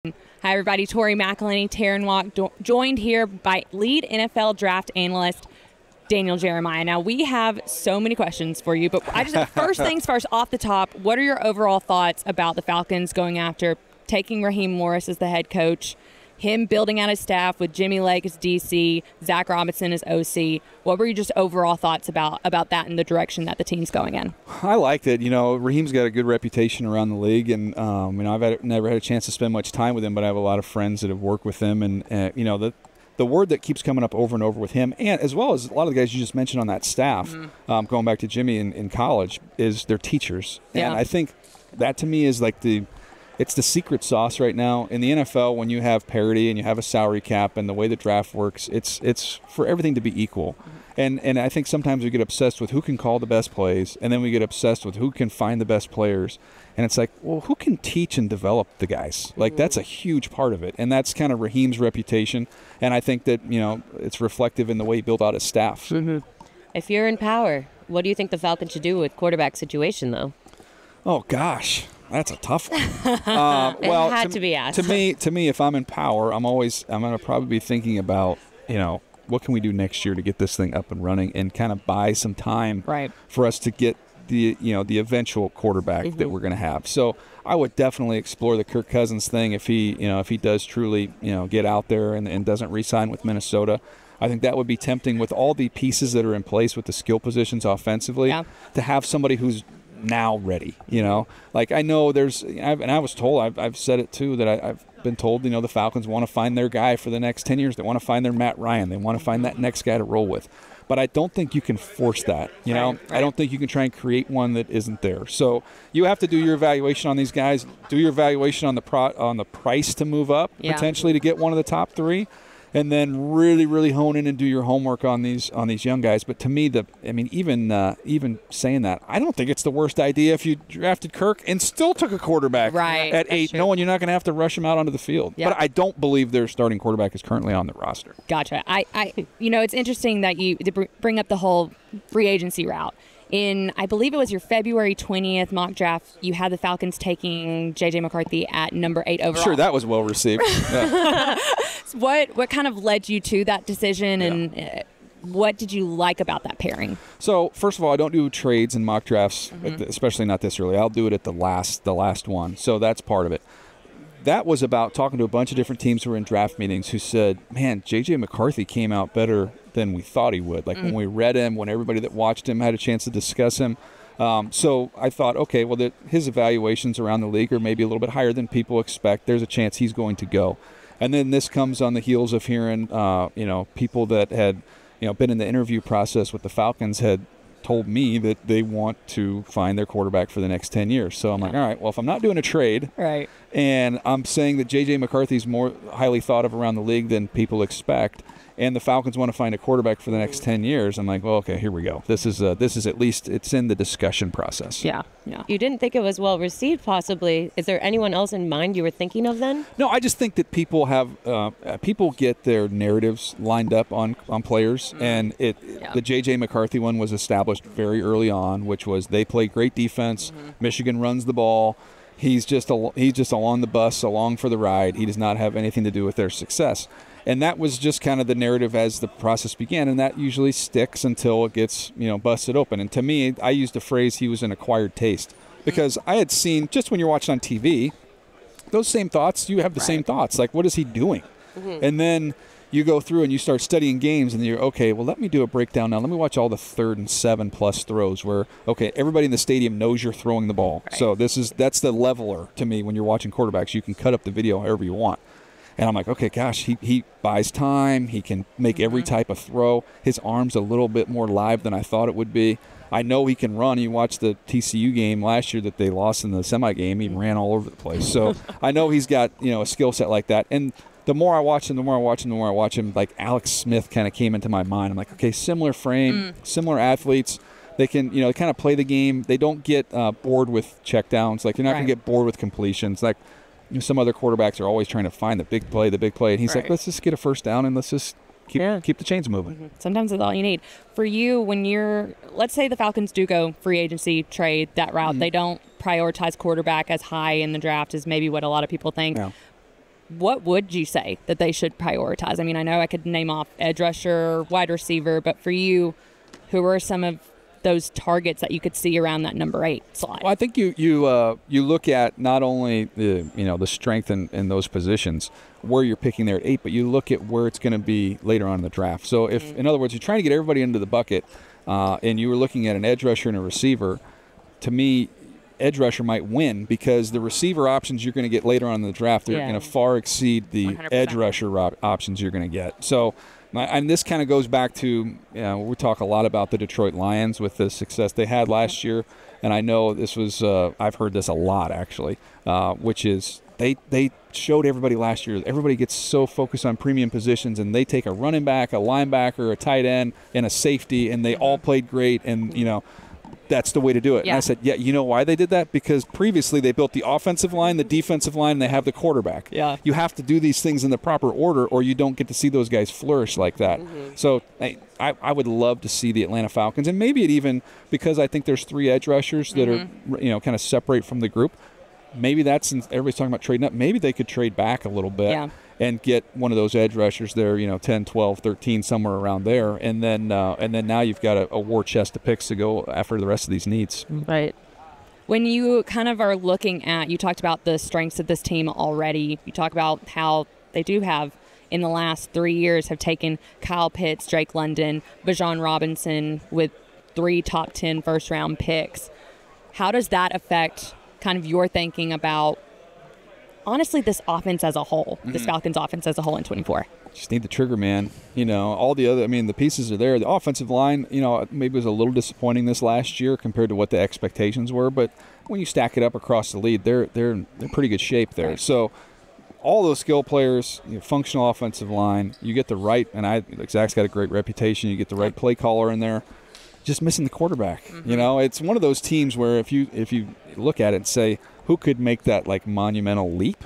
Hi, everybody. Tori McElhenney, Taryn Walk, joined here by lead NFL draft analyst Daniel Jeremiah. Now, we have so many questions for you, but first things first, off the top, what are your overall thoughts about the Falcons going after taking Raheem Morris as the head coach, him building out his staff with Jimmy Lake as DC, Zach Robinson as OC? What were your just overall thoughts about that and the direction that the team's going in? I liked it. Raheem's got a good reputation around the league, and I've never had a chance to spend much time with him, but I have a lot of friends that have worked with him, and the word that keeps coming up over and over with him, and as well as a lot of the guys you just mentioned on that staff, going back to Jimmy in college, is they're teachers. Yeah. And I think that to me is like it's the secret sauce right now in the NFL. When you have parity and you have a salary cap and the way the draft works, it's for everything to be equal. And I think sometimes we get obsessed with who can call the best plays, and then we get obsessed with who can find the best players. And it's like, well, who can teach and develop the guys? Like, that's a huge part of it. And that's kind of Raheem's reputation. And I think that, it's reflective in the way he built out his staff. If you're in power, what do you think the Falcons should do with quarterback situation, though? Oh, gosh. That's a tough one. It had to be asked. To me, if I'm in power, I'm going to probably be thinking about, what can we do next year to get this thing up and running and kind of buy some time for us to get the eventual quarterback that we're going to have. So I would definitely explore the Kirk Cousins thing if he does truly, get out there and doesn't re-sign with Minnesota. I think that would be tempting with all the pieces that are in place with the skill positions offensively to have somebody who's now ready. Like I know and I was told, I've said it too, that I've been told, the Falcons want to find their guy for the next 10 years. They want to find their Matt Ryan. They want to find that next guy to roll with. But I don't think you can force that. I don't think you can try and create one that isn't there. So you have to do your evaluation on these guys. Do your evaluation on the price to move up potentially to get one of the top three, and then really, really hone in and do your homework on these young guys. But to me, even saying that, I don't think it's the worst idea if you drafted Kirk and still took a quarterback at 8, knowing you're not going to have to rush him out onto the field. Yep. But I don't believe their starting quarterback is currently on the roster. Gotcha. It's interesting that you bring up the whole free agency route. I believe it was your February 20th mock draft, you had the Falcons taking J.J. McCarthy at number 8 overall. Sure, that was well received. Yeah. What kind of led you to that decision, and what did you like about that pairing? So, first of all, I don't do trades and mock drafts, especially not this early. I'll do it at the last one. So that's part of it. That was about talking to a bunch of different teams who were in draft meetings who said, man, J.J. McCarthy came out better than we thought he would. Like when we read him, when everybody that watched him had a chance to discuss him. So I thought, okay, well, his evaluations around the league are maybe a little bit higher than people expect. There's a chance he's going to go. And then this comes on the heels of hearing, people that had, been in the interview process with the Falcons had told me that they want to find their quarterback for the next 10 years. So I'm like, all right, well, if I'm not doing a trade and I'm saying that J.J. McCarthy's more highly thought of around the league than people expect, and the Falcons want to find a quarterback for the next 10 years, I'm like, well, okay, here we go. This is at least it's in the discussion process. Yeah. You didn't think it was well received, possibly. Is there anyone else in mind you were thinking of then? No, I just think that people get their narratives lined up on players, and the J.J. McCarthy one was established very early on, which was they play great defense. Michigan runs the ball. He's just along the bus, along for the ride. He does not have anything to do with their success. And that was just kind of the narrative as the process began, and that usually sticks until it gets, busted open. And to me, I used the phrase he was an acquired taste, because I had seen, just when you're watching on TV, those same thoughts, you have the same thoughts. Like, what is he doing? And then you go through and you start studying games, and you're, okay, well, let me do a breakdown now. Let me watch all the 3rd and 7+ throws where, okay, everybody in the stadium knows you're throwing the ball. So that's the leveler to me when you're watching quarterbacks. You can cut up the video however you want. And I'm like, okay, gosh, he buys time. He can make every type of throw. His arm's a little bit more live than I thought it would be. I know he can run. You watched the TCU game last year that they lost in the semi game. He ran all over the place. So I know he's got, a skill set like that. And the more I watch him, like Alex Smith kind of came into my mind. I'm like, okay, similar frame, similar athletes. They can, kind of play the game. They don't get bored with checkdowns. Like, you're not going to get bored with completions. Like, some other quarterbacks are always trying to find the big play. And he's like, let's just get a first down and let's just keep the chains moving. Sometimes that's all you need. For you, when let's say the Falcons do go free agency, trade that route, they don't prioritize quarterback as high in the draft as maybe what a lot of people think. what would you say that they should prioritize? I mean, I know I could name off edge rusher, wide receiver, but for you, who are some of those targets that you could see around that number 8 slot? Well, I think you look at not only the strength in those positions where you're picking there at 8, but you look at where it's going to be later on in the draft. So if, in other words, you're trying to get everybody into the bucket, and you were looking at an edge rusher and a receiver, to me, edge rusher might win because the receiver options you're going to get later on in the draft are going to far exceed the 100%. edge rusher options you're going to get. So. And this kind of goes back to, we talk a lot about the Detroit Lions with the success they had last year. And I know this was, I've heard this a lot actually, which is they showed everybody last year, everybody gets so focused on premium positions and they take a running back, a linebacker, a tight end, and a safety, and they all played great. And, that's the way to do it. Yeah. And I said, you know why they did that? Because previously they built the offensive line, the defensive line, and they have the quarterback. Yeah. You have to do these things in the proper order or you don't get to see those guys flourish like that. So I would love to see the Atlanta Falcons, and maybe it even, because I think there's 3 edge rushers that are, kind of separate from the group, maybe that's, since everybody's talking about trading up, maybe they could trade back a little bit and get one of those edge rushers there, 10, 12, 13, somewhere around there. And then now you've got a war chest of picks to go after the rest of these needs. Right. When you kind of are looking at, you talked about the strengths of this team already. You talk about how they do have, in the last 3 years, have taken Kyle Pitts, Drake London, Bijan Robinson with 3 top 10 first-round picks. How does that affect kind of your thinking about, honestly, this offense as a whole, this Falcons offense as a whole in 24? Just need the trigger man. All the other, the pieces are there. The offensive line, maybe was a little disappointing this last year compared to what the expectations were. But when you stack it up across the league, they're in pretty good shape there. Right. So all those skill players, functional offensive line, you get the right, and Zach's got a great reputation. You get the right play caller in there. Just missing the quarterback. It's one of those teams where if you look at it and say, who could make that monumental leap?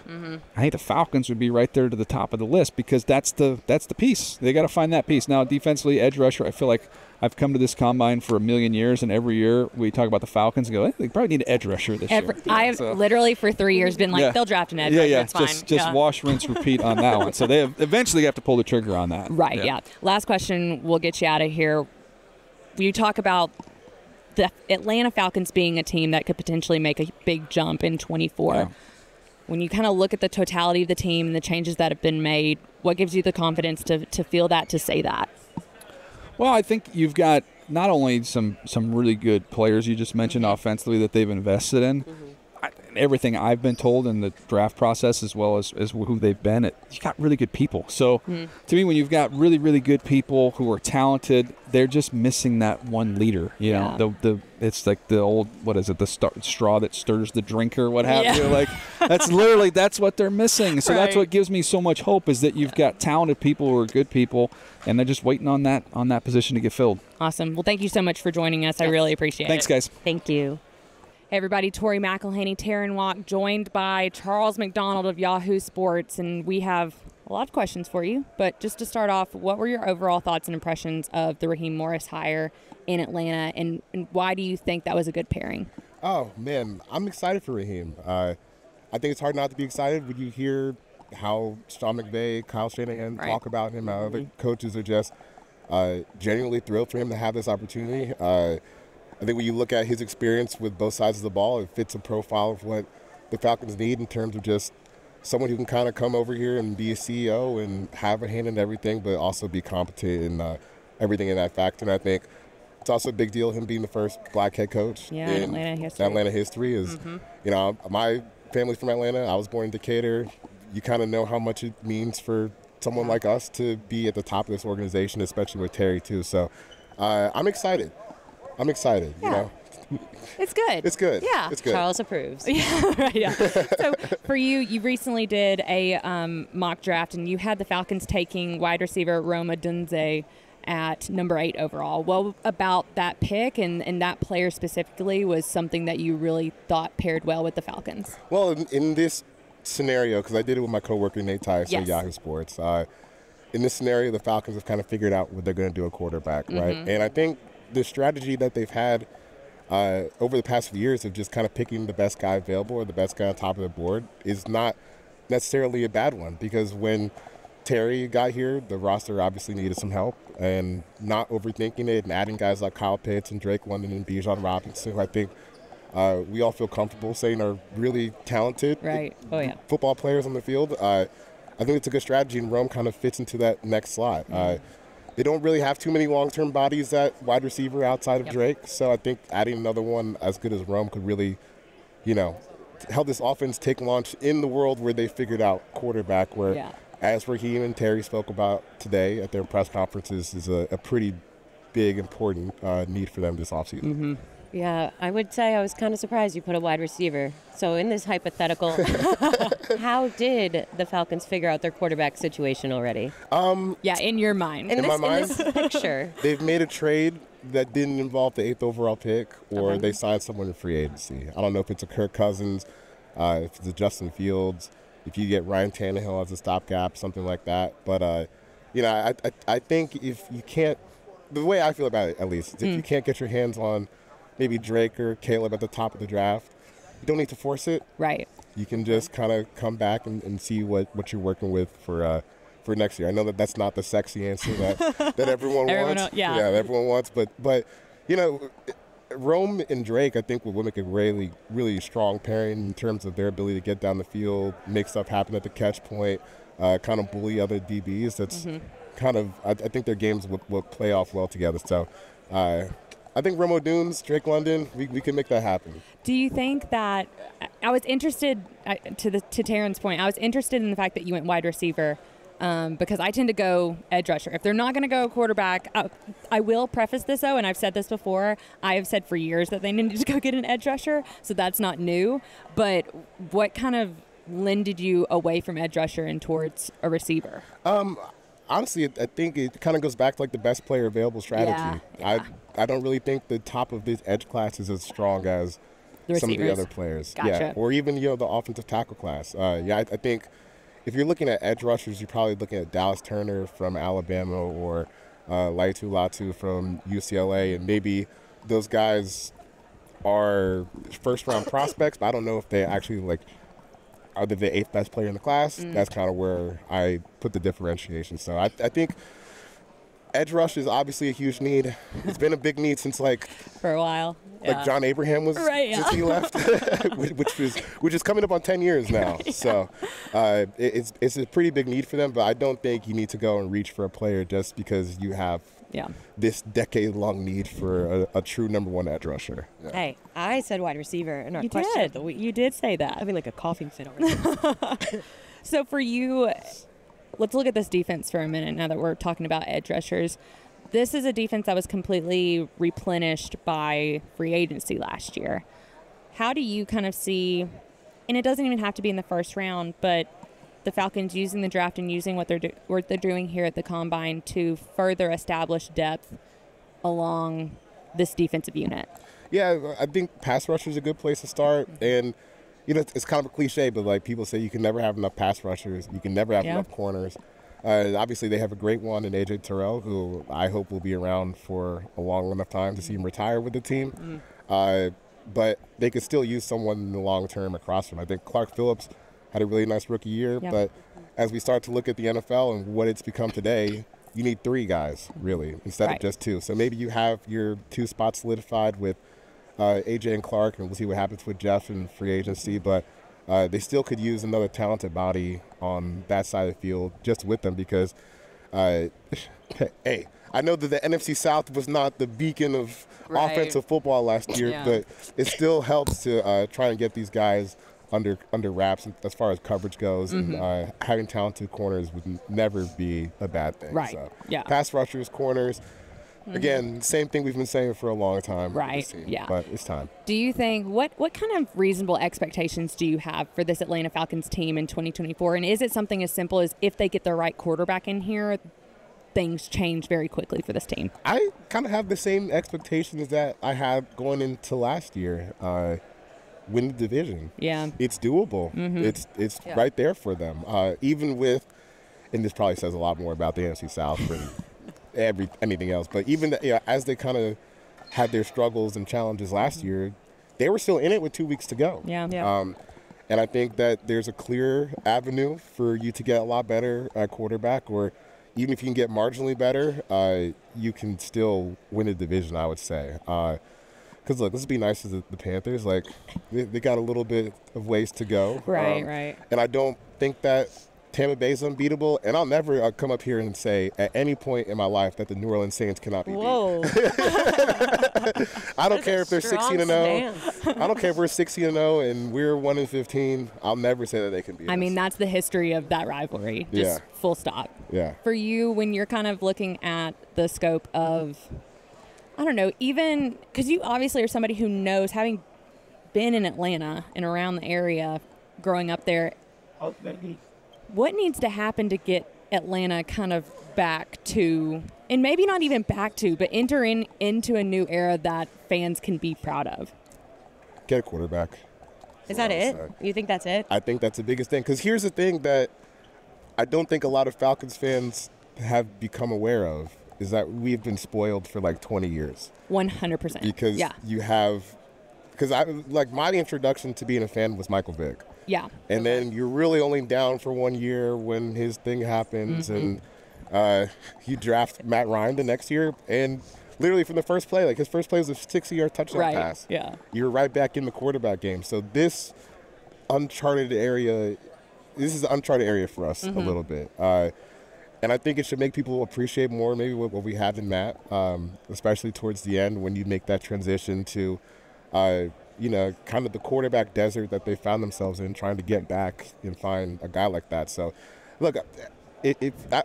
I think the Falcons would be right there to the top of the list because that's the piece. They got to find that piece. Now, defensively, edge rusher, I feel like I've come to this combine for a million years, and every year we talk about the Falcons and go, they probably need an edge rusher this year. I've literally for 3 years been like, they'll draft an edge rusher. It's fine. Just wash, rinse, repeat on that one. So they eventually have to pull the trigger on that. Right, yeah. Last question, we'll get you out of here. You talk about the Atlanta Falcons being a team that could potentially make a big jump in 24. Yeah. When you kind of look at the totality of the team and the changes that have been made, what gives you the confidence to feel that, to say that? Well, I think you've got not only some really good players you just mentioned offensively that they've invested in. Everything I've been told in the draft process, as well as who they've been, you got really good people. So to me, when you've got really, really good people who are talented, they're just missing that one leader. It's like the old, what is it, the straw that stirs the drink or what have you. That's what they're missing. So that's what gives me so much hope, is that you've got talented people who are good people, and they're just waiting on that position to get filled. Awesome. Well, thank you so much for joining us. I really appreciate it. Thanks, guys. Thank you. Hey everybody, Tori McElhaney, Taryn Walk, joined by Charles McDonald of Yahoo Sports, and we have a lot of questions for you. But just to start off, what were your overall thoughts and impressions of the Raheem Morris hire in Atlanta, and why do you think that was a good pairing? Oh, man, I'm excited for Raheem. I think it's hard not to be excited when you hear how Sean McVay, Kyle Shanahan talk about him. How other coaches are just genuinely thrilled for him to have this opportunity. I think when you look at his experience with both sides of the ball, it fits a profile of what the Falcons need in terms of just someone who can kind of come over here and be a CEO and have a hand in everything, but also be competent in everything in that factor. And I think it's also a big deal, him being the first black head coach in Atlanta history. Is, my family's from Atlanta. I was born in Decatur. You kind of know how much it means for someone like us to be at the top of this organization, especially with Terry, too. So I'm excited. It's good. It's good. Yeah. It's good. Charles approves. So for you recently did a mock draft, and you had the Falcons taking wide receiver Rome Odunze at number 8 overall. What about that pick and that player specifically was something that you really thought paired well with the Falcons? Well, in this scenario, because I did it with my coworker Nate Tice at Yahoo Sports, in this scenario, the Falcons have kind of figured out what they're going to do at quarterback, right? And I think the strategy that they've had over the past few years of just kind of picking the best guy available or the best guy on top of the board is not necessarily a bad one, because when Terry got here, the roster obviously needed some help, and not overthinking it and adding guys like Kyle Pitts and Drake London and Bijan Robinson, who I think we all feel comfortable saying are really talented football players on the field. I think it's a good strategy, and Rome kind of fits into that next slot. They don't really have too many long-term bodies at wide receiver outside of Drake, so I think adding another one as good as Rome could really, help this offense take launch in the world where they figured out quarterback, where as Raheem and Terry spoke about today at their press conferences, is a pretty big, important need for them this offseason. Mm-hmm. Yeah, I would say I was kind of surprised you put a wide receiver. So in this hypothetical, how did the Falcons figure out their quarterback situation already? In your mind. In my mind, this picture. They've made a trade that didn't involve the 8th overall pick, or they signed someone in free agency. I don't know if it's a Kirk Cousins, if it's a Justin Fields, if you get Ryan Tannehill as a stopgap, something like that. But, I think if you can't, the way I feel about it at least, is if you can't get your hands on maybe Drake or Caleb at the top of the draft, you don't need to force it. Right. You can just kind of come back and see what you're working with for next year. I know that's not the sexy answer that everyone wants. Yeah, everyone wants. But Rome and Drake, I think, will make a really, really strong pairing in terms of their ability to get down the field, make stuff happen at the catch point, kind of bully other DBs. That's kind of, I think their games will play off well together. So I think Rome Odunze, Drake London, we can make that happen. Do you think that I was interested to Taryn's point? I was interested in the fact that you went wide receiver because I tend to go edge rusher. If they're not going to go quarterback, I will preface this though, and I've said this before. I have said for years that they needed to go get an edge rusher, so that's not new. But what kind of lended you away from edge rusher and towards a receiver? Honestly, I think it kind of goes back to like the best player available strategy. Yeah. I don't really think the top of this edge class is as strong as some of the other players. Gotcha. Yeah, or even the offensive tackle class. I think if you're looking at edge rushers, you're probably looking at Dallas Turner from Alabama or Laitu Latu from UCLA, and maybe those guys are first-round prospects, but I don't know if they actually are they the 8th best player in the class. That's kind of where I put the differentiation. So I think edge rush is obviously a huge need. It's been a big need since for a while. John Abraham was since he left, which is coming up on 10 years now. So it's a pretty big need for them. But I don't think you need to go and reach for a player just because you have this decade-long need for a true number one edge rusher. Yeah. Hey, I said wide receiver in our You question did. of the week. You did say that. Having like a coughing fit over there. So for you, let's look at this defense for a minute now that we're talking about edge rushers. This is a defense that was completely replenished by free agency last year. How do you kind of see, and it doesn't even have to be in the first round, but the Falcons using the draft and using what they're doing here at the Combine to further establish depth along this defensive unit? Yeah, I think pass rush is a good place to start. And, it's kind of a cliche, but people say you can never have enough pass rushers. You can never have enough corners. Obviously, they have a great one in A.J. Terrell, who I hope will be around for a long enough time to see him retire with the team. But they could still use someone in the long term across from him. I think Clark Phillips had a really nice rookie year. Yep. But as we start to look at the NFL and what it's become today, you need 3 guys, really, instead of just 2. So maybe you have your 2 spots solidified with AJ and Clark, and we'll see what happens with Jeff in free agency. But they still could use another talented body on that side of the field just with them because, hey, I know that the NFC South was not the beacon of offensive football last year, but it still helps to try and get these guys under wraps as far as coverage goes. And having talented corners would never be a bad thing. Right. So, yeah. Pass rushers, corners. Again, same thing we've been saying for a long time. Right. Yeah. But it's time. Do you think what kind of reasonable expectations do you have for this Atlanta Falcons team in 2024? And is it something as simple as if they get the right quarterback in here, things change very quickly for this team? I kind of have the same expectations that I had going into last year. Win the division. Yeah. It's doable. It's right there for them. Even with, and this probably says a lot more about the NFC South than anything else, but even as they kind of had their struggles and challenges last year, they were still in it with 2 weeks to go. Yeah. And I think that there's a clear avenue for you to get a lot better at quarterback, or even if you can get marginally better, you can still win a division, I would say. Because, look, let's be nice to the Panthers. Like, they got a little bit of ways to go. Right. And I don't think that Tampa Bay is unbeatable. And I'll never come up here and say at any point in my life that the New Orleans Saints cannot be beat. I don't care if they're 16-0. I don't care if we're 16-0 and we're 1-15. I'll never say that they can beat us. I mean, that's the history of that rivalry. Just full stop. Yeah. For you, when you're kind of looking at the scope of, I don't know, even because you obviously are somebody who knows, having been in Atlanta and around the area, growing up there, what needs to happen to get Atlanta kind of back to, and maybe not even back to, but enter into a new era that fans can be proud of? Get a quarterback. Is that it? You think that's it? I think that's the biggest thing. Because here's the thing that I don't think a lot of Falcons fans have become aware of, is that we've been spoiled for like 20 years. 100%. Because you have, because my introduction to being a fan was Michael Vick. Yeah. And then you're really only down for 1 year when his thing happens, and you draft Matt Ryan the next year, and literally from the first play, like his first play was a 60-yard touchdown pass. Yeah. You're right back in the quarterback game. So this is an uncharted area for us a little bit. And I think it should make people appreciate more maybe what we have in Matt, especially towards the end when you make that transition to, kind of the quarterback desert that they found themselves in, trying to get back and find a guy like that. So, look,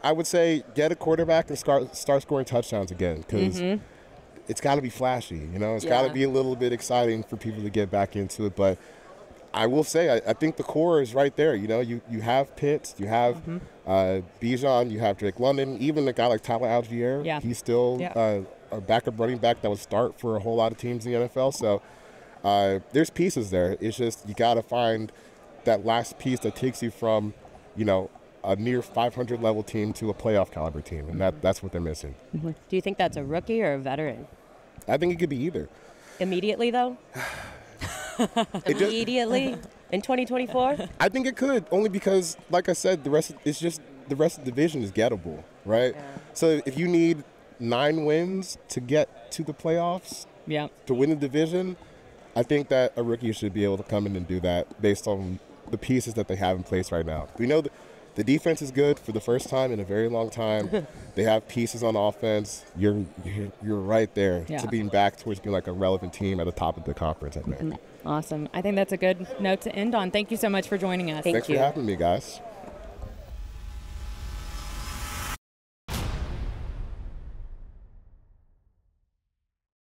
I would say get a quarterback and start scoring touchdowns again, because it's got to be flashy. It's got to be a little bit exciting for people to get back into it. But I will say, I think the core is right there. You have Pitts, you have Bijan, you have Drake London, even a guy like Tyler Algier. Yeah. He's still a backup running back that would start for a whole lot of teams in the NFL. So there's pieces there. It's just you got to find that last piece that takes you from, a near 500 level team to a playoff caliber team, and that's what they're missing. Do you think that's a rookie or a veteran? I think it could be either. Immediately, though? Immediately in 2024? I think it could, only because, like I said, the rest of the division is gettable, right? Yeah. So if you need 9 wins to get to the playoffs, to win the division, I think that a rookie should be able to come in and do that based on the pieces that they have in place right now. We know the defense is good for the first time in a very long time. They have pieces on offense. You're right there to being back towards being like a relevant team at the top of the conference, I think. Awesome. I think that's a good note to end on. Thank you so much for joining us. Thanks for having me, guys.